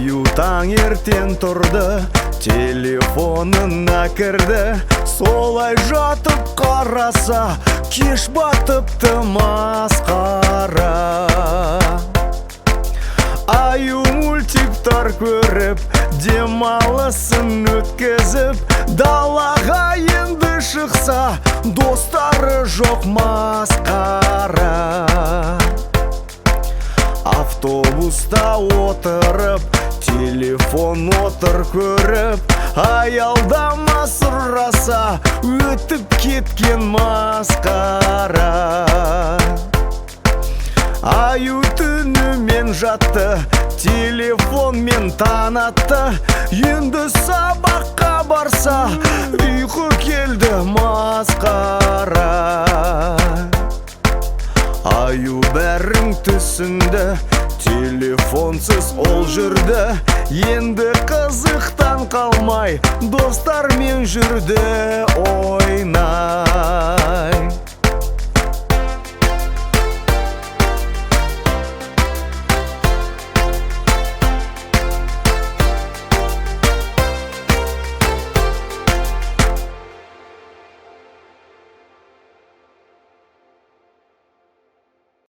Аю таңертең тұрды, телефонына кірді. Солай жатып қараса, кеш батыпты масқара. Аю мультиктар көріп, демалысын өткізіп, далаға енді шықса, достары жоқ масқара. Автобуста отырып, телефон отыр көріп, аялдама сұраса, өтіп кеткен масқара. Аю түнімен жатты, телефонмен таң атты. Енді сабаққа барса, ұйқы келді масқара. Аю бәрін түсінді, телефонсыз ол жүрді. Енді қызықтан қалмай, достармен жүрді ойнап.